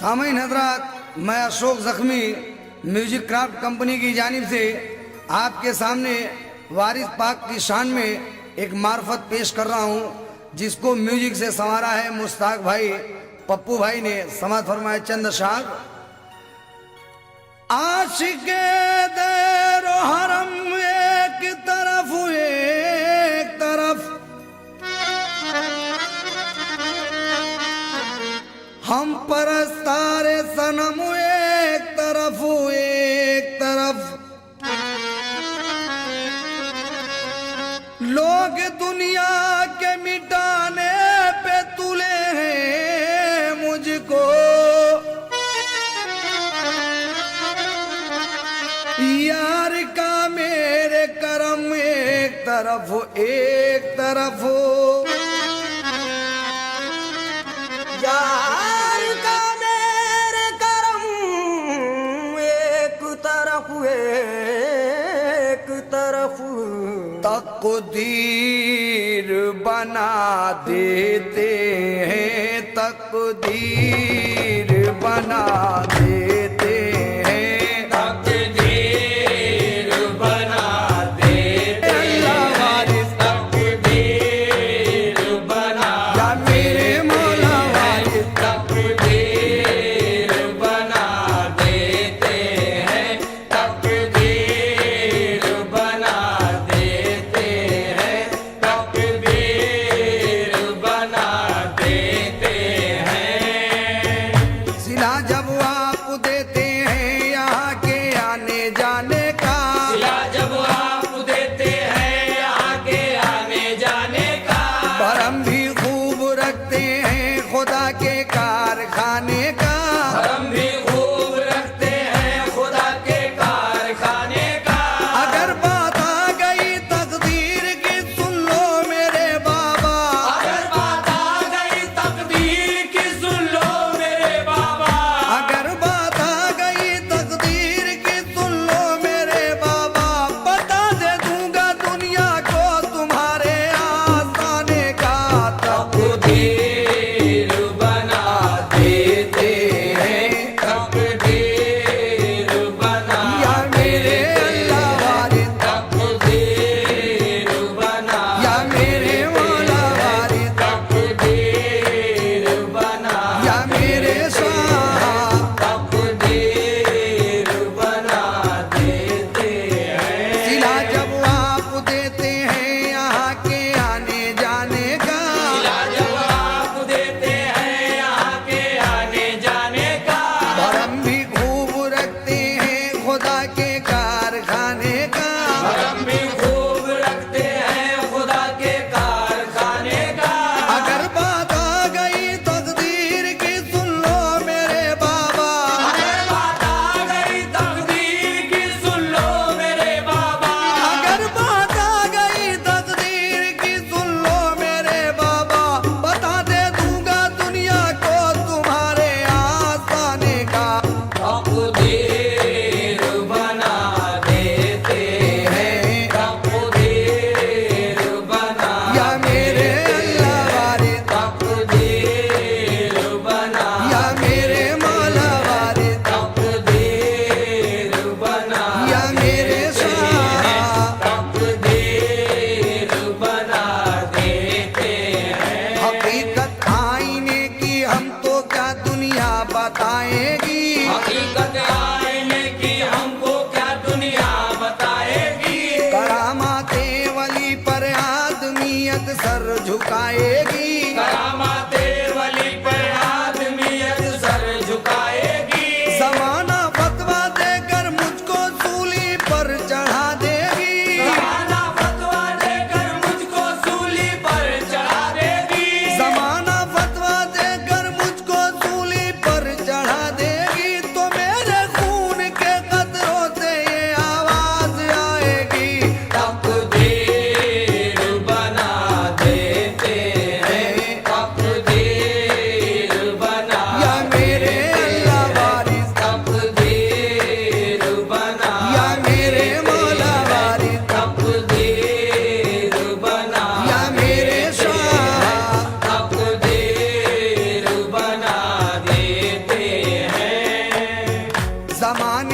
सामईन हजरात, मैं अशोक जख्मी म्यूजिक क्राफ्ट कंपनी की जानिब से आपके सामने वारिस पाक की शान में एक मार्फत पेश कर रहा हूँ, जिसको म्यूजिक से संवारा है मुश्ताक भाई, पप्पू भाई ने समाज फरमाए चंद शाह। आशिके देरो हरम एक तरफ हम परस्तारे सनम एक तरफ लोग दुनिया के मिटाने पे तुले हैं मुझको, यार का मेरे करम एक तरफ यार का मेरे करम एक तरफ तकदीर बना देते हैं, तकदीर बना देते हैं, तकदीर बना देते अल्लाह वारिस तकदीर बना या मेरे मौला वारिस तकदीर बना देते हैं, तकदीर बना देते हैं, तकदीर बना देते हैं। सिला जब आप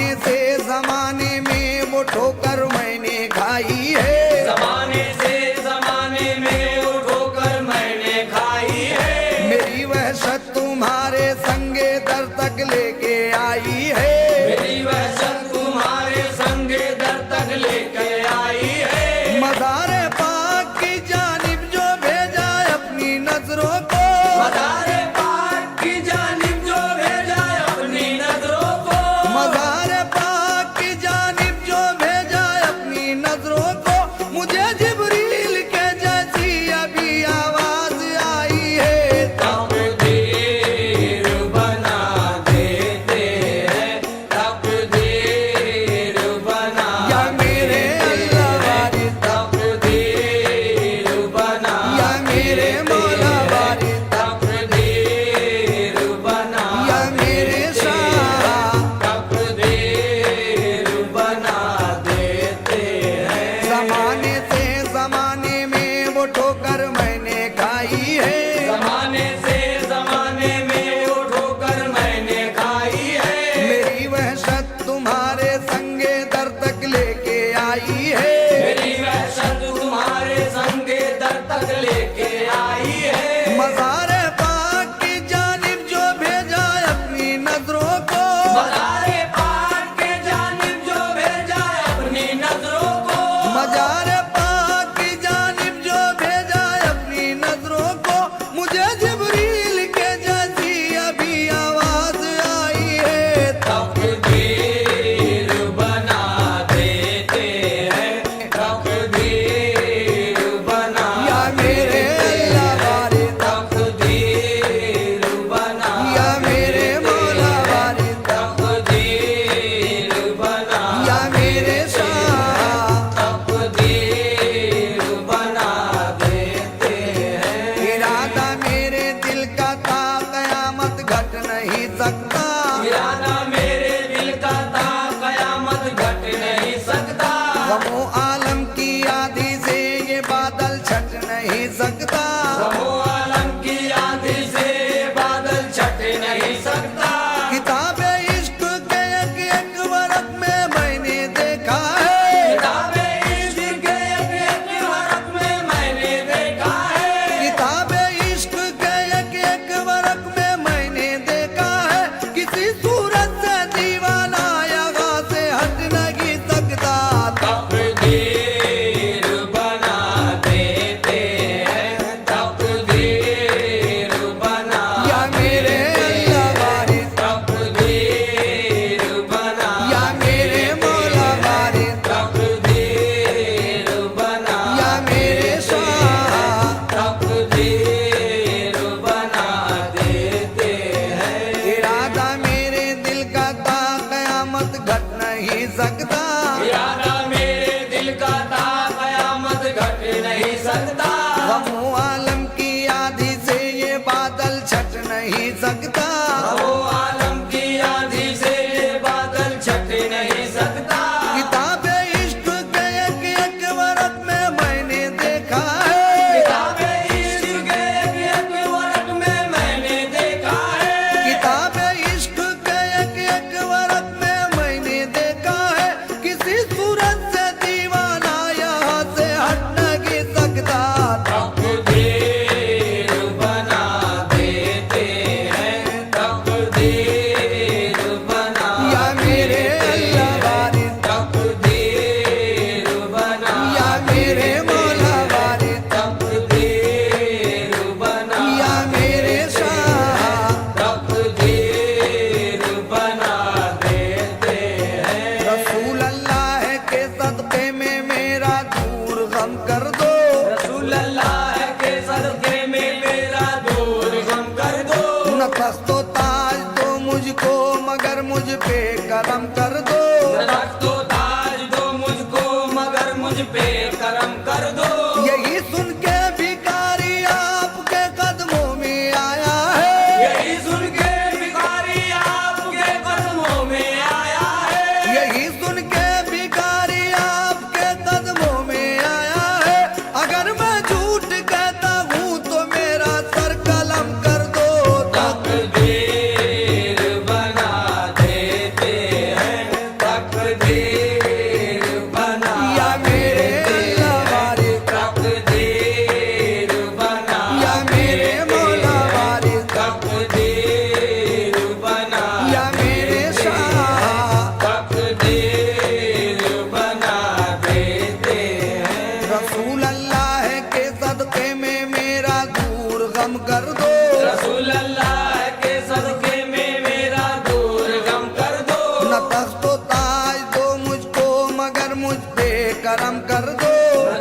जमाने से जमाने में वो ठोकर मैंने खाई है, जमाने से जमाने में वो ठोकर मैंने खाई है। मेरी वहशत तुम्हारे संगे दर तक लेके आई है, मेरी वहशत तुम्हारे संगे दर तक लेके आई है। मज़ारे पाक की जानिब जो भेजा अपनी नजरों को, मज़ारे पाक की जानिब जो भेजा अपनी नजरों को, मज़ारे पाक की जानिब जो भेजा अपनी नजरों को, मुझे जिब्रील के जैसी अभी आवाज आई है। तकदीर बना देते हैं, तकदीर बना या मेरे अल्लाह वारिस, तकदीर बना या मेरे मौला वारिस, तकदीर बना या मेरे शाह, तकदीर बना देते हैं। जमाने से जमाने में वो ठोकर मैंने खाई है, जमाने से जमाने में वो ठोकर मैंने खाई है। मेरी वहशत तुम्हारे संगे दर तक लेके आई है, मेरी वहशत तुम्हारे संगे दर तक लेके आई है। मज़ारे पाक की जानिब जो भेजा अपनी नजरों को, मज़ारे पाक के जानिब जो भेजा अपनी नजरों को, मज़ारे पाक की जानिब जो भेजा अपनी नजरों को, मुझे जिब्रील के जैसी अभी आवाज आई है। तकदीर बना देते हैं, तकदीर बना या मेरे अल्लाह वारिस, तकदीर बना या मेरे मौला वारिस, तकदीर बना या मेरे शाह, तकदीर बना देते हैं। इरादा मेरे दिल का था कयामत घट नहीं सकता, इरादा मेरे दिल का था कयामत घट नहीं सकता। गमो आलम की आधी से ये बादल छट नहीं सकता, गमो आलम की आंधी से बादल छट नहीं सकता। किताबे इश्क के एक एक वर्क में मैंने देखा है, किताबे इश्क के एक वर्क में मैंने देखा है। किताबे इश्क के एक वर्क में मैंने देखा है, किसी सूरत से दीवाना यहाँ से हट नहीं सकता। तकदीर बना देते हैं, तकदीर बना या मेरे अल्लाह वारिस, तकदीर बना या मेरे मौला वारिस, तकदीर बना या मेरे शाह, तकदीर बना देते हैं। इरादा मेरे दिल का था कयामत घट नहीं सकता, इरादा मेरे दिल का था कयामत घट नहीं सकता। गमो आलम की आधी से ये बादल छट नहीं सकता, वो आलम की आंधी से ये बादल छट नहीं सकता। किताबे इश्क के एक वर्क में मैंने देखा है, किताबे इश्क के एक वर्क में मैंने देखा है। किताबे इश्क के एक वर्क में मैंने देखा है, किसी सूरत से दीवाना यहाँ से हट नहीं सकता। तकदीर बना देते हैं, तकदीर बना या मेरे अल्लाह वारिस, तकदीर बना या मेरे मौला वारिस, तकदीर बना या मेरे शाह, तकदीर बना देते हैं। रसूल अल्लाह के सदक़े में मेरा दूर गम कर दो, रसूल अल्लाह के सदक़े में मेरा दूर गम कर दो। न तख्तो ताज दो मुझको मगर मुझ पे करम कर दो, रख दो ताज दो मुझको मगर मुझ पे करम कर दो। यही सुन के भिखारी आपके कदमों में आया है, यही सुन के भिखारी आपके कदमों में आया है। यही सुन के करम कर दो।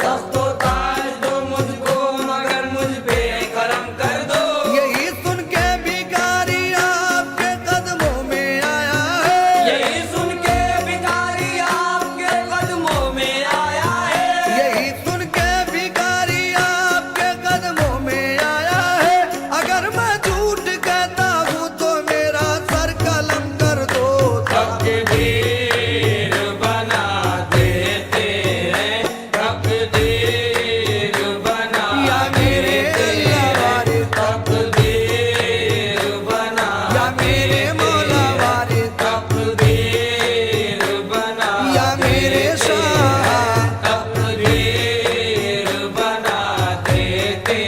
तख्तो ताज दो मुझको मगर मुझ पे करम कर दो। यही सुन के भिखारी आपके कदमों में आया है। यही सुन के भिखारी आपके कदमों में आया है। यही सुन के भिखारी आपके कदमों में आया है। अगर मैं झूठ कहता हूँ तो मेरा सर कलम कर दो। तकदीर बना देते हैं, तकदीर बना या मेरे अल्लाह वारे, तकदीर बना या मेरे मौला वारे, तकदीर बना या मेरे शाह। तकदीर बना देते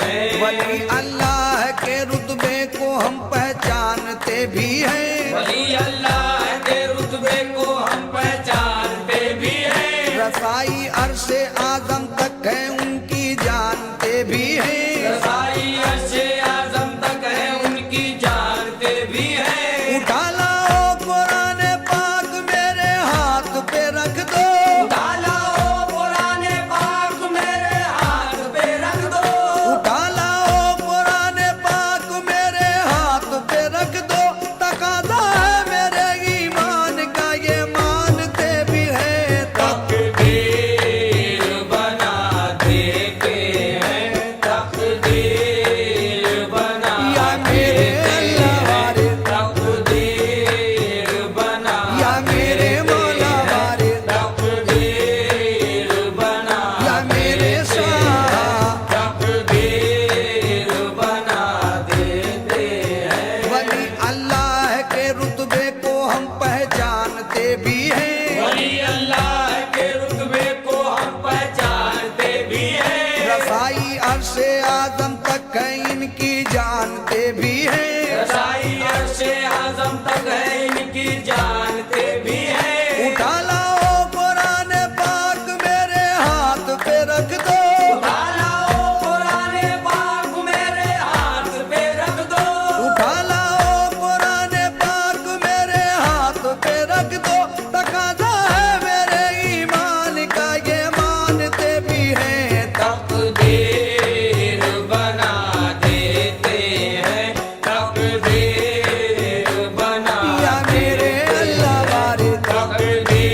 हैं। वली अल्लाह के रुतबे को हम पहचानते भी हैं। वली अल्लाह के रुतबे को हम पहचानते भी हैं। रसाई अर्शे आजम तक है उनकी जानते भी हैं। रसाई अर्शे आज़म तक है उनकी जानते भी हैं। उठा लाओ कुरान पाक मेरे हाथ पे रख दो। उठा लाओ कुरान पाक मेरे हाथ पे रख दो। उठा लाओ कुरान पाक मेरे हाथ पे रख दो। तकादा है मेरे ईमान का ये मानते भी हैं। तकदीर बना देते हैं, तकदीर बना या मेरे अल्लाह वारे, तकदीर बना या मेरे मौला वारे, तकदीर बना या मेरे शाह। तकदीर बना देते हैं। वली अल्लाह के रुतबे को हम पहचानते भी हैं। वली अल्लाह के रुतबे को हम पहचानते भी हैं। रसाई अर्शे आजम तक है इनकी जानते भी हैं। रसाई अर्शे आज़म तक है इनकी जानते भी हैं। उठा लाओ कुरान पाक मेरे हाथ पे रख दो। उठा लाओ कुरान पाक मेरे हाथ पे रख दो। उठा लाओ कुरान पाक मेरे हाथ पे रख दो। तकादा है मेरे ईमान का ये मानते भी हैं। तकदीर बना देते हैं, तकदीर बना या मेरे अल्लाह वारे, तकदीर